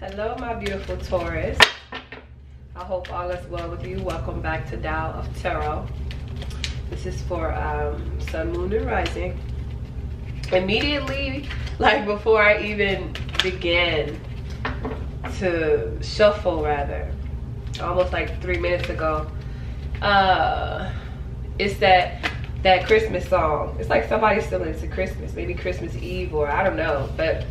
Hello, my beautiful Taurus. I hope all is well with you. Welcome back to Tao of Tarot. This is for Sun, Moon, and Rising. Immediately, like before I even began to shuffle, rather, almost like 3 minutes ago, it's that Christmas song. It's like somebody's still into Christmas, maybe Christmas Eve, or I don't know, but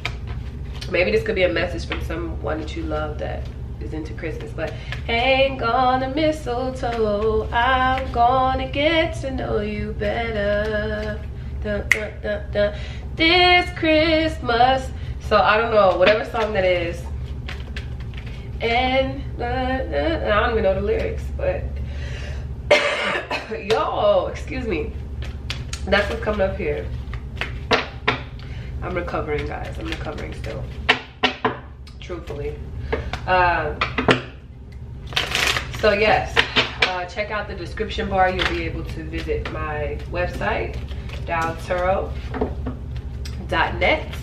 maybe this could be a message from someone that you love that is into Christmas. But hang on the mistletoe, I'm gonna get to know you better. Dun, dun, dun, dun. This Christmas. So I don't know, whatever song that is. And I don't even know the lyrics, but yo, excuse me. That's what's coming up here. I'm recovering, guys. I'm recovering still, truthfully. So yes, check out the description bar. You'll be able to visit my website, taotarot.net,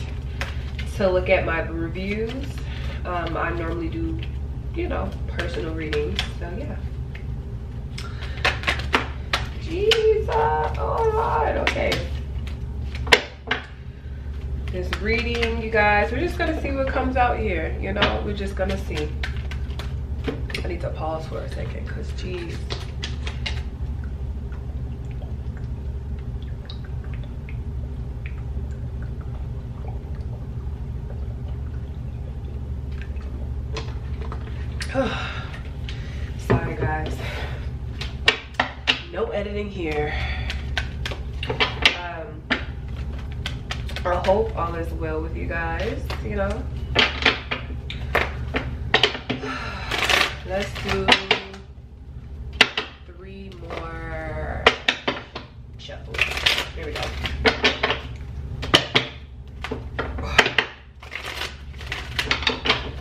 to look at my reviews. I normally do, you know, personal readings. So yeah. Jesus. All right. Okay. This reading, you guys, we're just gonna see what comes out here. You know, we're just gonna see. I need to pause for a second, because geez. Sorry, guys. No editing here. I hope all is well with you guys, you know. Let's do 3 more shuffles. Here we go.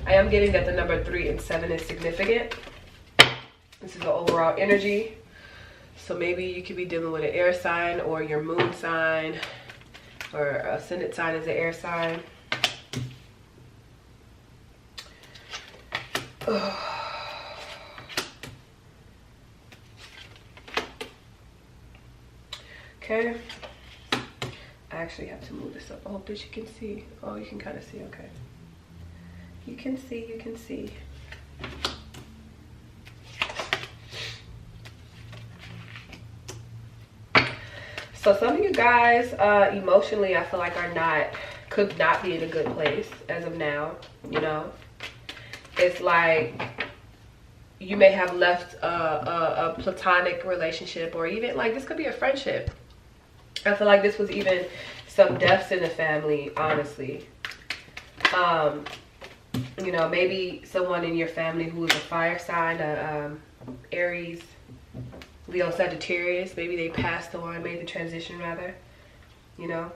I am getting that the number 3 and 7 is significant. This is the overall energy. So maybe you could be dealing with an air sign, or your moon sign, or ascendant sign is an air sign. Okay. I actually have to move this up. I hope that you can see. Oh, you can kind of see. Okay. You can see. You can see. So some of you guys, emotionally, I feel like could not be in a good place as of now. You know, it's like you may have left a platonic relationship, or even like this could be a friendship. I feel like this was even some deaths in the family, honestly. You know, maybe someone in your family who is a fire sign, Aries, Leo, Sagittarius, maybe they passed on, made the transition rather, you know.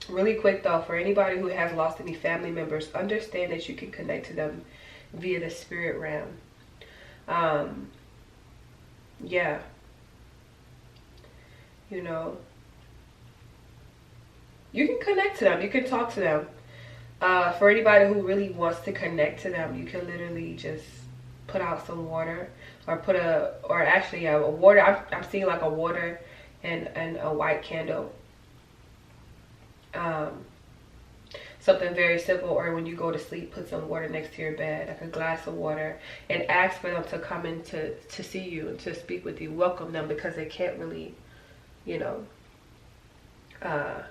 Really quick though, for anybody who has lost any family members, understand that you can connect to them via the spirit realm. Yeah. You know, you can connect to them, you can talk to them. For anybody who really wants to connect to them, you can literally just put out some water, or a water. I'm seeing like a water and a white candle. Something very simple. Or when you go to sleep, put some water next to your bed, like a glass of water, and ask for them to come in to see you and to speak with you. Welcome them, because they can't really, you know, I'm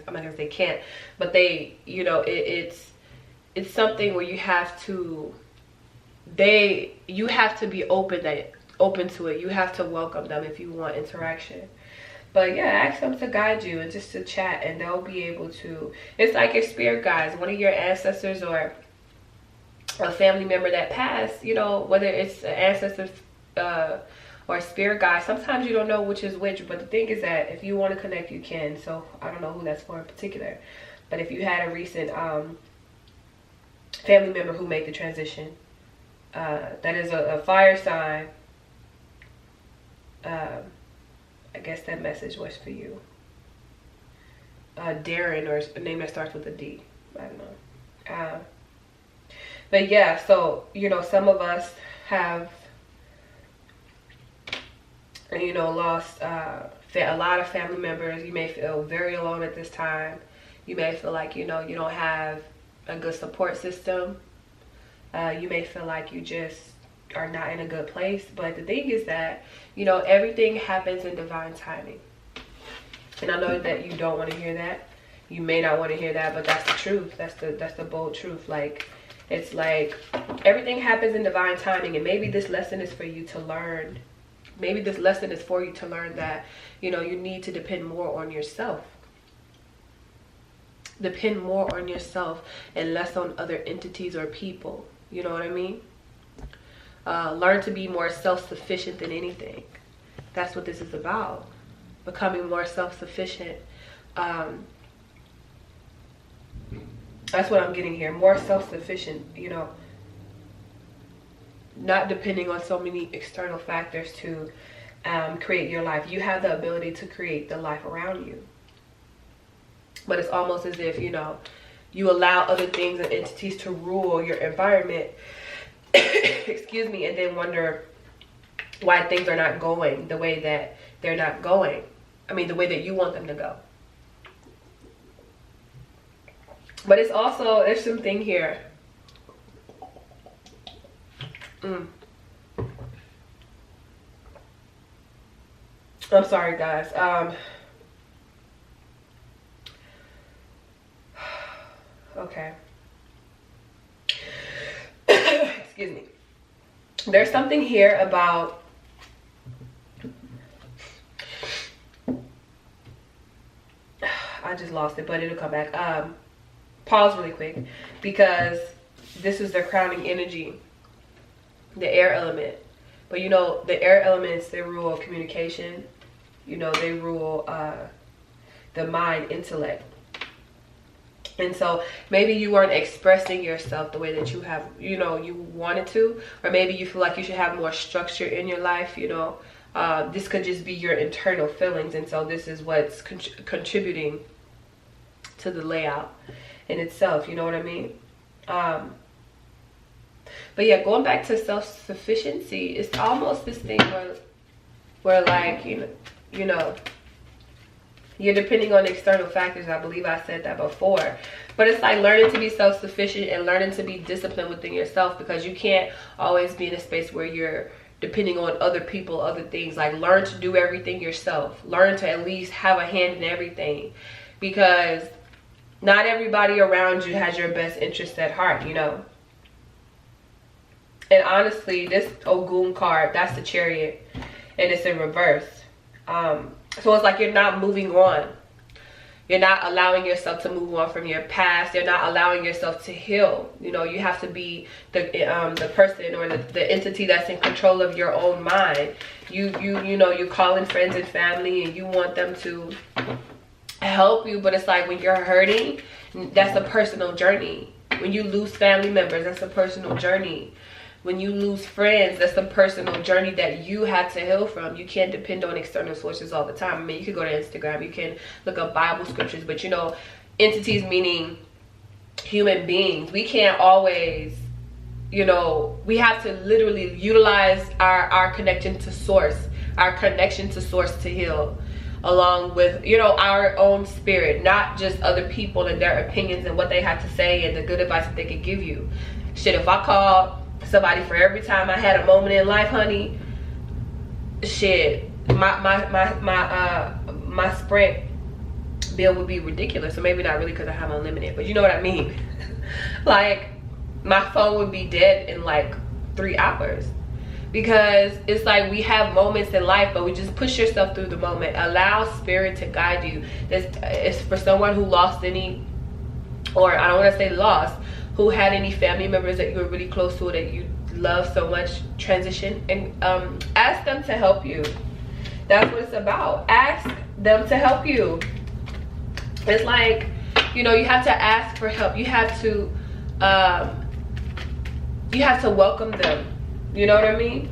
not gonna say can't, but they, you know, it's something where you have to be open to it. You have to welcome them if you want interaction. But yeah, ask them to guide you and just to chat, and they'll be able to. It's like your spirit guides, one of your ancestors or a family member that passed, you know, whether it's an ancestor or a spirit guide. Sometimes you don't know which is which, but the thing is that if you want to connect, you can. So I don't know who that's for in particular, but if you had a recent family member who made the transition, that is a fire sign, I guess that message was for you. Darren, or a name that starts with a D. I don't know. But yeah, so, you know, some of us have, you know, lost a lot of family members. You may feel very alone at this time. You may feel like, you know, you don't have a good support system. You may feel like you just are not in a good place. But the thing is that, you know, everything happens in divine timing. And I know that you don't want to hear that. You may not want to hear that, but that's the truth. That's the bold truth. Like, it's like everything happens in divine timing. And maybe this lesson is for you to learn. Maybe this lesson is for you to learn that, you know, you need to depend more on yourself. Depend more on yourself and less on other entities or people. You know what I mean? Learn to be more self-sufficient than anything. That's what this is about. Becoming more self-sufficient. That's what I'm getting here. More self-sufficient, you know. Not depending on so many external factors to create your life. You have the ability to create the life around you. But it's almost as if, you know, you allow other things and entities to rule your environment. Excuse me. And then wonder why things are not going the way that they're not going. I mean, the way that you want them to go. But it's also, there's something here. I'm sorry, guys. Okay. Excuse me. There's something here about I just lost it, but it'll come back. Pause really quick, because this is the crowning energy, the air element. But you know, the air elements, they rule communication. You know, they rule the mind, intellect. And so maybe you weren't expressing yourself the way that you have, you know, you wanted to, or maybe you feel like you should have more structure in your life. You know, this could just be your internal feelings, and so this is what's contributing to the layout in itself. You know what I mean? But yeah, going back to self-sufficiency, it's almost this thing where like, you know, you're depending on external factors. I believe I said that before. But it's like learning to be self-sufficient and learning to be disciplined within yourself, because you can't always be in a space where you're depending on other people, other things. Like, learn to do everything yourself. Learn to at least have a hand in everything, because not everybody around you has your best interest at heart, you know. And honestly, this Ogun card, that's the Chariot, and it's in reverse. So it's like you're not moving on. You're not allowing yourself to move on from your past. You're not allowing yourself to heal. You know, you have to be the person or the entity that's in control of your own mind. You know, you're calling friends and family and you want them to help you, but it's like when you're hurting, that's a personal journey. When you lose family members, that's a personal journey. When you lose friends, that's a personal journey that you have to heal from. You can't depend on external sources all the time. I mean, you can go to Instagram, you can look up Bible scriptures, but you know, entities meaning human beings. We can't always, you know, we have to literally utilize our connection to source, to heal, along with, you know, our own spirit, not just other people and their opinions and what they have to say and the good advice that they could give you. Shit, if I called somebody for every time I had a moment in life, honey, shit, my Sprint bill would be ridiculous. So maybe not really, because I have unlimited, but you know what I mean. Like, my phone would be dead in like 3 hours, because it's like we have moments in life, but we just push yourself through the moment. Allow spirit to guide you. This is for someone who lost any, or I don't want to say lost, who had any family members that you were really close to, that you love so much, transition, and ask them to help you. That's what it's about. Ask them to help you. It's like, you know, you have to ask for help. You have to welcome them. You know what I mean?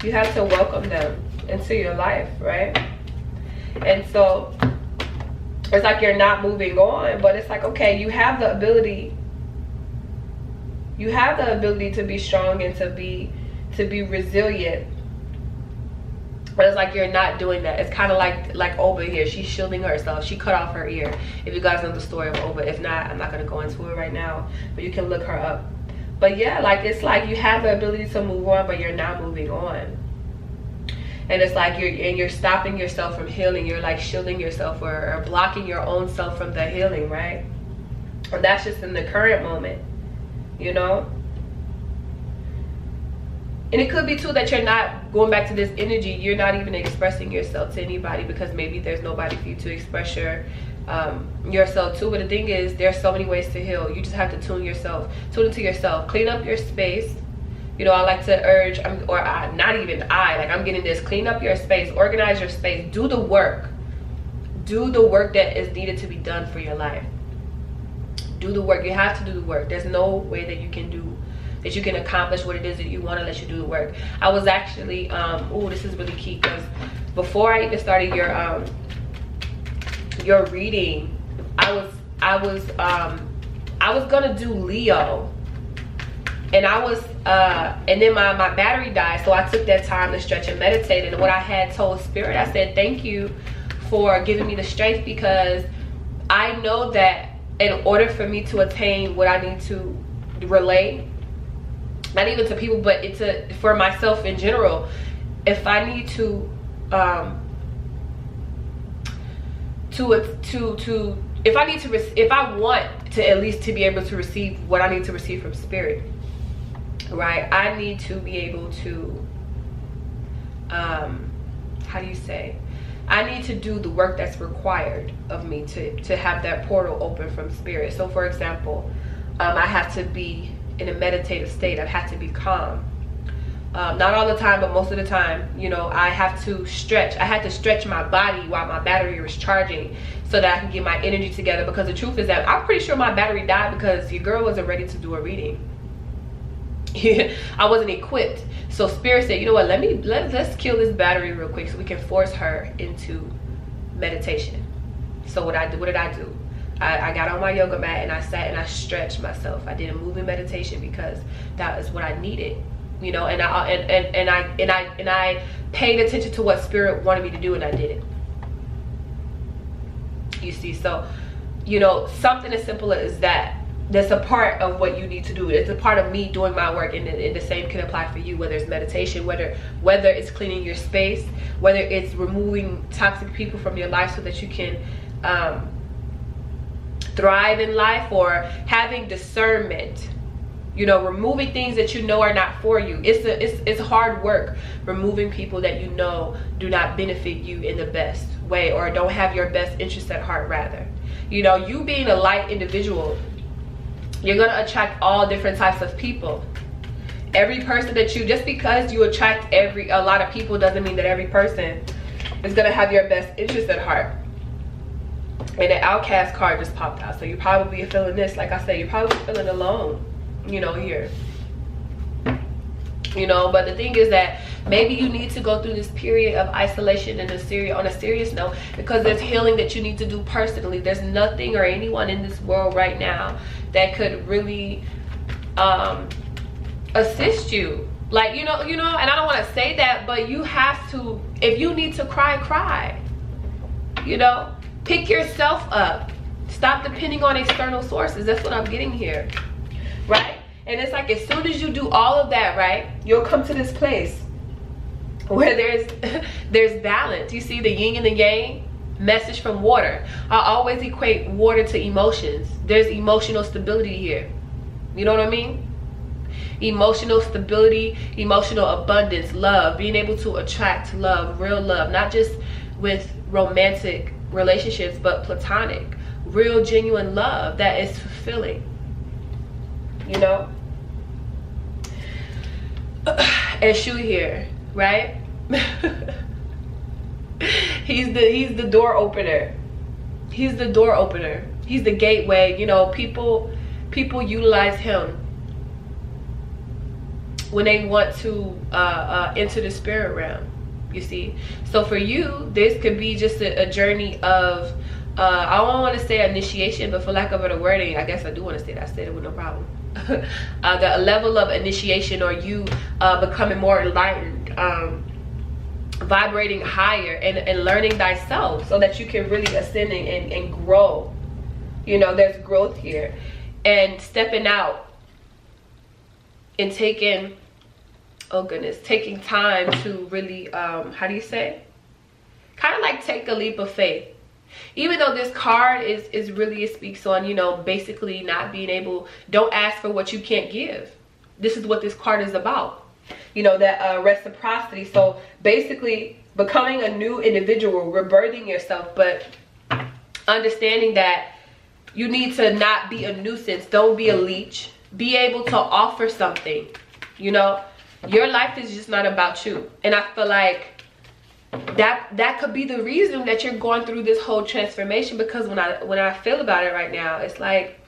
You have to welcome them into your life, right? And so It's like you're not moving on, but it's like, okay, you have the ability. You have the ability to be strong and to be resilient. But it's like you're not doing that. It's kind of like Oba here. She's shielding herself. She cut off her ear. If you guys know the story of Oba. If not, I'm not going to go into it right now. But you can look her up. But yeah, like it's like you have the ability to move on, but you're not moving on. And it's like you're stopping yourself from healing. You're like shielding yourself or blocking your own self from the healing, right? And that's just in the current moment, you know? And it could be too that you're not going back to this energy. You're not even expressing yourself to anybody because maybe there's nobody for you to express yourself to. But the thing is, there's so many ways to heal. You just have to tune into yourself. Clean up your space. You know, I like to urge, I'm getting this. Clean up your space. Organize your space. Do the work. Do the work that is needed to be done for your life. Do the work. You have to do the work. There's no way that you can accomplish what it is that you want unless you do the work. I was actually, this is really key, because before I even started your reading, I was gonna do Leo, and and then my battery died, so I took that time to stretch and meditate. And what I had told Spirit, I said, thank you for giving me the strength, because I know that in order for me to attain what I need to relay, not even to people, but for myself in general, if I need if I want to at least to be able to receive what I need to receive from Spirit, right, I need to be able to I need to do the work that's required of me to have that portal open from Spirit. So for example, I have to be in a meditative state. I have to be calm. Not all the time, but most of the time, you know, I have to stretch. I had to stretch my body while my battery was charging so that I can get my energy together, because the truth is that I'm pretty sure my battery died because your girl wasn't ready to do a reading. I wasn't equipped. So Spirit said, you know what, let's kill this battery real quick so we can force her into meditation. So what did I do? I got on my yoga mat and I sat and I stretched myself. I did a moving meditation because that is what I needed, you know. And I paid attention to what Spirit wanted me to do, and I did it. You see, so you know, something as simple as that. That's a part of what you need to do. It's a part of me doing my work, and the same can apply for you. Whether it's meditation, whether it's cleaning your space, whether it's removing toxic people from your life so that you can thrive in life, or having discernment, you know, removing things that you know are not for you. It's hard work removing people that you know do not benefit you in the best way, or don't have your best interest at heart. Rather, you know, you being a light individual, you're gonna attract all different types of people. Every person that just because you attract a lot of people doesn't mean that every person is gonna have your best interest at heart. And the outcast card just popped out, so you're probably feeling this. Like I said, you're probably feeling alone, you know, here, you know. But the thing is that maybe you need to go through this period of isolation on a serious note, because there's healing that you need to do personally. There's nothing or anyone in this world right now that could really assist you, like, you know. And I don't want to say that, but you have to. If you need to cry, you know. Pick yourself up. Stop depending on external sources. That's what I'm getting here, right? And it's like, as soon as you do all of that, right, you'll come to this place where there's balance. You see the yin and the yang message from water. I always equate water to emotions. There's emotional stability here. You know what I mean? Emotional stability, emotional abundance, love, being able to attract love, real love, not just with romantic relationships, but platonic, real, genuine love that is fulfilling, you know. And Shu here, right? he's the door opener. He's the door opener. He's the gateway. You know, people utilize him when they want to enter the spirit realm. You see, so for you, this could be just a journey of I don't want to say initiation, but for lack of better wording, I guess I do want to say that. I said it with no problem. The level of initiation, or you becoming more enlightened, vibrating higher, and learning thyself, so that you can really ascend and grow. You know, there's growth here, and stepping out and taking, oh goodness, taking time to really, how do you say, kind of like take a leap of faith. Even though this card is really, it speaks on, you know, basically not being able, don't ask for what you can't give. This is what this card is about, you know, that reciprocity. So basically becoming a new individual, rebirthing yourself, but understanding that you need to not be a nuisance. Don't be a leech. Be able to offer something. You know, your life is just not about you. And I feel like that could be the reason that you're going through this whole transformation, because when I feel about it right now, it's like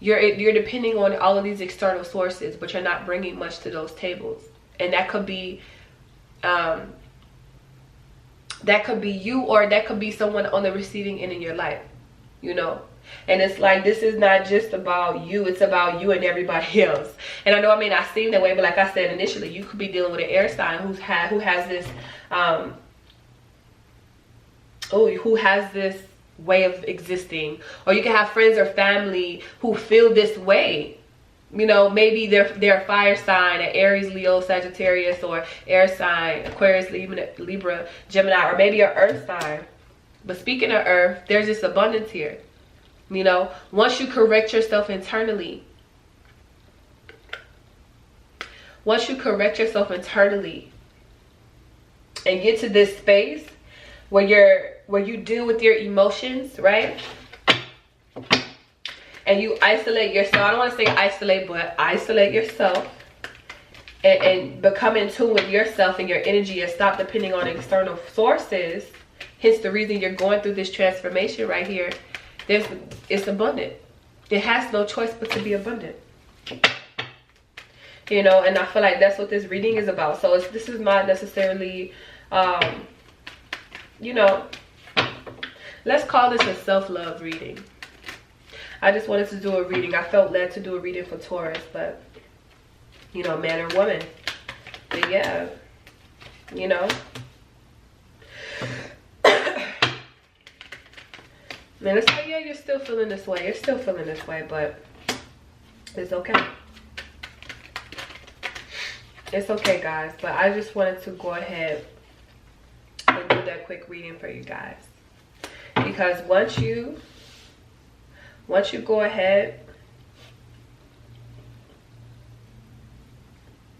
you're depending on all of these external sources, but you're not bringing much to those tables. And that could be you, or that could be someone on the receiving end in your life, you know. And it's like, this is not just about you, it's about you and everybody else. And I know it may not seem that way, but like I said initially, you could be dealing with an air sign who has this who has this way of existing. Or you can have friends or family who feel this way. You know, maybe they're a fire sign, an Aries, Leo, Sagittarius, or air sign, Aquarius, Libra, Gemini, or maybe an earth sign. But speaking of earth, there's this abundance here. You know, once you correct yourself internally, and get to this space where you deal with your emotions, right? And you isolate yourself. I don't want to say isolate, but isolate yourself, and become in tune with yourself and your energy, and stop depending on external sources. Hence the reason you're going through this transformation right here. It's abundant. It has no choice but to be abundant. You know, and I feel like that's what this reading is about. So this is not necessarily, you know, let's call this a self-love reading. I just wanted to do a reading. I felt led to do a reading for Taurus, but, you know, man or woman. But yeah, you know. And it's like, yeah, you're still feeling this way. You're still feeling this way, but it's okay. It's okay, guys. But I just wanted to go ahead and do that quick reading for you guys. Because once you go ahead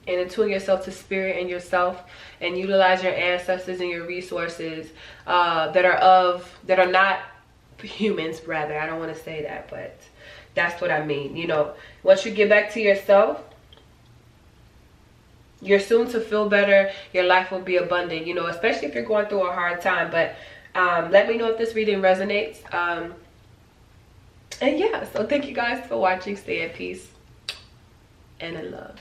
and attune yourself to spirit and yourself, and utilize your ancestors and your resources that are not humans, rather, I don't want to say that, but that's what I mean. You know, once you get back to yourself, you're soon to feel better. Your life will be abundant, you know, especially if you're going through a hard time. But let me know if this reading resonates. And yeah, so thank you guys for watching. Stay at peace and in love.